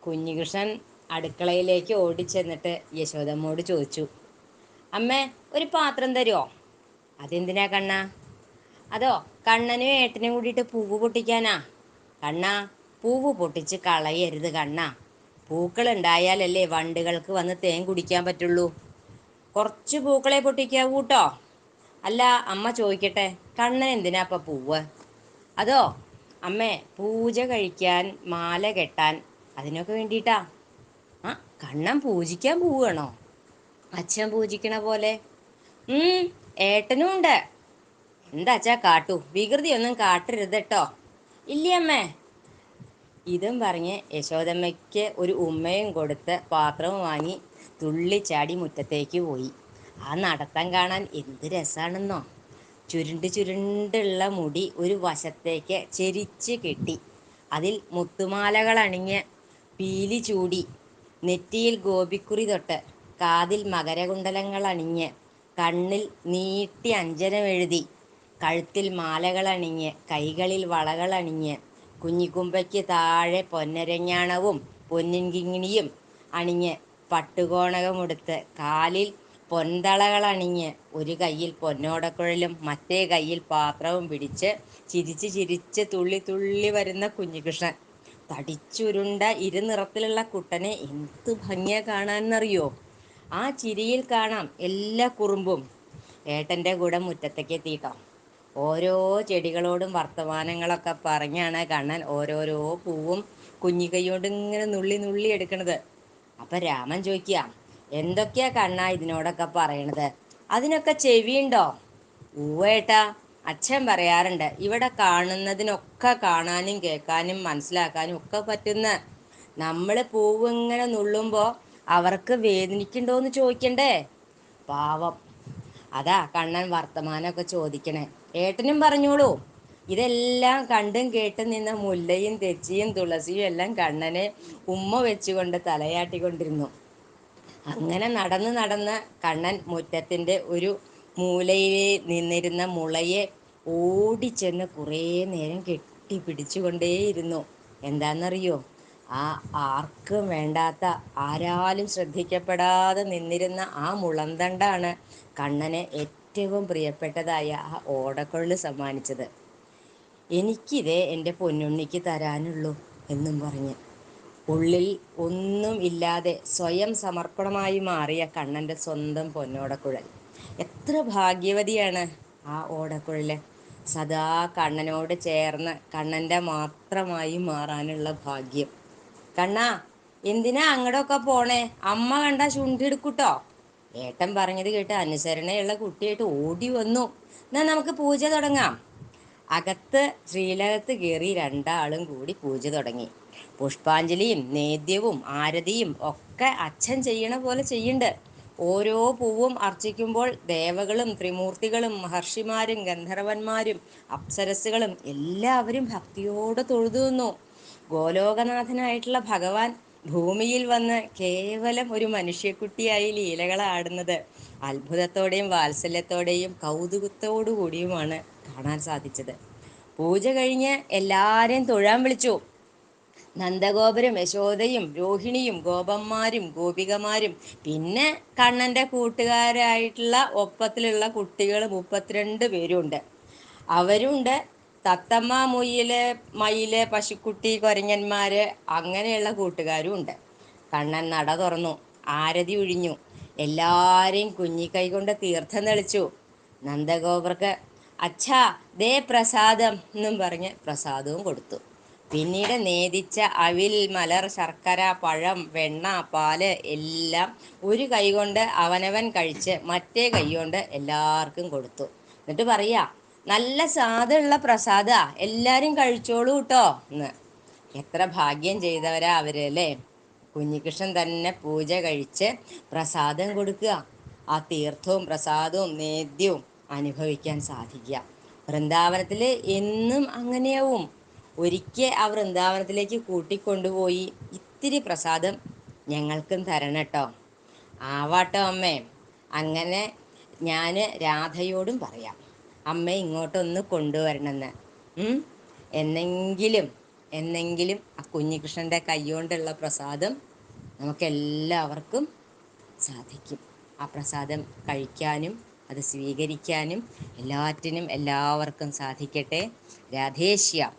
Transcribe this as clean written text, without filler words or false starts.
കുഞ്ഞികൃഷ്ണൻ അടുക്കളയിലേക്ക് ഓടിച്ചെന്നിട്ട് യശോദമ്മോട് ചോദിച്ചു, അമ്മേ, ഒരു പാത്രം തരുമോ? അതെന്തിനാ കണ്ണാ? അതോ കണ്ണനും ഏട്ടനും കൂടിയിട്ട് പൂവ് പൊട്ടിക്കാനാ. കണ്ണാ, പൂവ് പൊട്ടിച്ച് കളയരുത് കണ്ണാ. പൂക്കൾ ഉണ്ടായാലല്ലേ വണ്ടുകൾക്ക് വന്ന് തേൻ കുടിക്കാൻ പറ്റുള്ളൂ. കുറച്ച് പൂക്കളെ പൊട്ടിക്കാവൂ കേട്ടോ. അല്ല അമ്മ ചോദിക്കട്ടെ, കണ്ണൻ എന്തിനാ ഇപ്പം പൂവ്? അതോ അമ്മേ, പൂജ കഴിക്കാൻ, മാല കെട്ടാൻ, അതിനൊക്കെ വേണ്ടിയിട്ടാ. ആ, കണ്ണൻ പൂജിക്കാൻ പോവുകയാണോ? അച്ഛൻ പൂജിക്കണ പോലെ. ഏട്ടനും ഉണ്ട്. എന്താച്ചാ കാട്ടു, വികൃതിയൊന്നും കാട്ടരുത് കേട്ടോ. ഇല്ലയമ്മേ. ഇതും പറഞ്ഞ് യശോദമ്മയ്ക്ക് ഒരു ഉമ്മയും കൊടുത്ത് പാത്രവും വാങ്ങി തുള്ളിച്ചാടി മുറ്റത്തേക്ക് പോയി. ആ നടത്തം കാണാൻ എന്ത് രസാണെന്നോ. ചുരുണ്ട് ചുരുണ്ടുള്ള മുടി ഒരു വശത്തേക്ക് ചെരിച്ച് കെട്ടി, അതിൽ മുത്തുമാലകൾ അണിഞ്ഞ്, പീലി ചൂടി, നെറ്റിയിൽ ഗോപിക്കുറി തൊട്ട്, കാതിൽ മകരകുണ്ടലങ്ങൾ അണിഞ്ഞ്, കണ്ണിൽ നീട്ടി അഞ്ജനമെഴുതി, കഴുത്തിൽ മാലകൾ അണിഞ്ഞ്, കൈകളിൽ വളകൾ അണിഞ്ഞ്, കുഞ്ഞിക്കുമ്പയ്ക്ക് താഴെ പൊന്നരഞ്ഞാണവും പൊന്നിൻ കിങ്ങിണിയും അണിഞ്ഞ്, പട്ടുകോണകമുടുത്ത്, കാലിൽ പൊന്തളകൾ അണിഞ്ഞ്, ഒരു കയ്യിൽ പൊന്നോടക്കുഴലും മറ്റേ കയ്യിൽ പാത്രവും പിടിച്ച് ചിരിച്ച് ചിരിച്ച് തുള്ളി തുള്ളി വരുന്ന കുഞ്ഞികൃഷ്ണൻ. തടിച്ചുരുണ്ട ഇരുനിറത്തിലുള്ള കുട്ടനെ എന്ത് ഭംഗിയാ കാണാനെന്നറിയോ. ആ ചിരിയിൽ കാണാം എല്ലാ കുറുമ്പും. ഏട്ടൻ്റെ കൂടെ മുറ്റത്തേക്ക് എത്തിയിട്ടോ. ഓരോ ചെടികളോടും വർത്തമാനങ്ങളൊക്കെ പറഞ്ഞാണ് കണ്ണൻ ഓരോരോ പൂവും കുഞ്ഞിക്കൈയോണ്ട് ഇങ്ങനെ നുള്ളി നുള്ളി എടുക്കണത്. അപ്പം രാമൻ ചോദിക്കുക, എന്തൊക്കെയാ കണ്ണാ ഇതിനോടൊക്കെ പറയണത്? അതിനൊക്കെ ചെവിയുണ്ടോ? ഊവേട്ടാ, അച്ഛൻ പറയാറുണ്ട്, ഇവിടെ കാണുന്നതിനൊക്കെ കാണാനും കേൾക്കാനും മനസ്സിലാക്കാനും ഒക്കെ പറ്റുന്ന. നമ്മൾ പൂവ് ഇങ്ങനെ നുള്ളുമ്പോൾ അവർക്ക് വേദനിക്കുന്നുണ്ടോയെന്ന് ചോദിക്കണ്ടേ? പാവം. അതാ കണ്ണൻ വർത്തമാനമൊക്കെ ചോദിക്കണേ. ഏട്ടനും പറഞ്ഞോളൂ. ഇതെല്ലാം കണ്ടും കേട്ടും നിന്ന മുല്ലയും തെച്ചിയും തുളസിയും എല്ലാം കണ്ണനെ ഉമ്മ വെച്ചുകൊണ്ട് തലയാട്ടിക്കൊണ്ടിരുന്നു. അങ്ങനെ നടന്ന് നടന്ന് കണ്ണൻ മുറ്റത്തിൻ്റെ ഒരു മൂലയിൽ നിന്നിരുന്ന മുളയെ ഓടിച്ചെന്ന് കുറേ നേരം കെട്ടിപ്പിടിച്ചുകൊണ്ടേയിരുന്നു. എന്താണെന്നറിയോ? ആ ആർക്കും വേണ്ടാത്ത, ആരാലും ശ്രദ്ധിക്കപ്പെടാതെ നിന്നിരുന്ന ആ മുളന്തണ്ടാണ് കണ്ണന് ഏറ്റവും പ്രിയപ്പെട്ടതായ ആ ഓടക്കുഴൽ സമ്മാനിച്ചത്. എനിക്കിതേ എൻ്റെ പൊന്നുണ്ണിക്ക് തരാനുള്ളൂ എന്നും പറഞ്ഞ് ഉള്ളിൽ ഒന്നും ഇല്ലാതെ സ്വയം സമർപ്പണമായി മാറിയ കണ്ണൻ്റെ സ്വന്തം പൊന്നോടക്കുഴൽ. എത്ര ഭാഗ്യവതിയാണ് ആ ഓടക്കുഴൽ. സദാ കണ്ണനോട് ചേർന്ന് കണ്ണൻ്റെ മാത്രമായി മാറാനുള്ള ഭാഗ്യം. കണ്ണാ, എന്തിനാ അങ്ങടൊക്കെ പോണേ? അമ്മ കണ്ട ചുണ്ടെടുക്കൂട്ടോ. ഏട്ടൻ പറഞ്ഞത് കേട്ട് അനുസരണയുള്ള കുട്ടിയായിട്ട് ഓടി വന്നു. എന്നാ നമുക്ക് പൂജ തുടങ്ങാം. അകത്ത് ശ്രീലകത്ത് കയറി രണ്ടാളും കൂടി പൂജ തുടങ്ങി. പുഷ്പാഞ്ജലിയും നേദ്യവും ആരതിയും ഒക്കെ അച്ഛൻ ചെയ്യണ പോലെ ചെയ്യുന്നുണ്ട്. ഓരോ പൂവും അർച്ചിക്കുമ്പോൾ ദേവകളും ത്രിമൂർത്തികളും മഹർഷിമാരും ഗന്ധർവന്മാരും അപ്സരസ്സുകളും എല്ലാവരും ഭക്തിയോടെ തൊഴുതു നിന്നു. ഗോലോകനാഥനായിട്ടുള്ള ഭഗവാൻ ഭൂമിയിൽ വന്ന് കേവലം ഒരു മനുഷ്യക്കുട്ടിയായി ലീലകളാടുന്നത് അത്ഭുതത്തോടെയും വാത്സല്യത്തോടെയും കൗതുകത്തോടു കൂടിയുമാണ് കാണാൻ സാധിച്ചത്. പൂജ കഴിഞ്ഞ് എല്ലാവരെയും തൊഴാൻ വിളിച്ചു. നന്ദഗോപരും യശോദയും രോഹിണിയും ഗോപന്മാരും ഗോപികമാരും പിന്നെ കണ്ണൻ്റെ കൂട്ടുകാരായിട്ടുള്ള ഒപ്പത്തിലുള്ള കുട്ടികൾ 32 പേരുണ്ട്. അവരുണ്ട്. തത്തമ്മ, മുയില്, മയില്, പശുക്കുട്ടി, കൊരങ്ങന്മാര്, അങ്ങനെയുള്ള കൂട്ടുകാരും ഉണ്ട്. കണ്ണൻ നട തുറന്നു. ആരതി ഒഴിഞ്ഞു. എല്ലാരെയും കുഞ്ഞിക്കൈ കൊണ്ട് തീർത്ഥം തെളിച്ചു. നന്ദഗോപർക്ക് അച്ഛാ ദേ പ്രസാദം എന്നും പറഞ്ഞ് പ്രസാദവും കൊടുത്തു. പിന്നീട് നേദിച്ച അവിൽ, മലർ, ശർക്കര, പഴം, വെണ്ണ, പാല് എല്ലാം ഒരു കൈ കൊണ്ട് അവനവൻ കഴിച്ച് മറ്റേ കൈ കൊണ്ട് എല്ലാവർക്കും കൊടുത്തു. എന്നിട്ട് പറയാ, നല്ല സ്വാദുള്ള പ്രസാദാ, എല്ലാരും കഴിച്ചോളൂ കേട്ടോ എന്ന്. എത്ര ഭാഗ്യം ചെയ്തവരാ അവരല്ലേ. കുഞ്ഞികൃഷ്ണൻ തന്നെ പൂജ കഴിച്ച് പ്രസാദം കൊടുക്കുക. ആ തീർത്ഥവും പ്രസാദവും നേദ്യവും അനുഭവിക്കാൻ സാധിക്കുക. വൃന്ദാവനത്തിൽ എന്നും അങ്ങനെയാവും. ഒരിക്കൽ ആ വൃന്ദാവനത്തിലേക്ക് കൂട്ടിക്കൊണ്ടുപോയി ഇത്തിരി പ്രസാദം ഞങ്ങൾക്കും തരണം കേട്ടോ. ആവാട്ടോ അമ്മേ. അങ്ങനെ ഞാൻ രാധയോടും പറയാം, അമ്മ ഇങ്ങോട്ടൊന്ന് കൊണ്ടുവരണമെന്ന്. എന്നെങ്കിലും എന്നെങ്കിലും ആ കുഞ്ഞികൃഷ്ണൻ്റെ കൈകൊണ്ടുള്ള പ്രസാദം നമുക്കെല്ലാവർക്കും സാധിക്കും. ആ പ്രസാദം കഴിക്കാനും അത് സ്വീകരിക്കാനും എല്ലാറ്റിനും എല്ലാവർക്കും സാധിക്കട്ടെ. രാധേശ്യാം.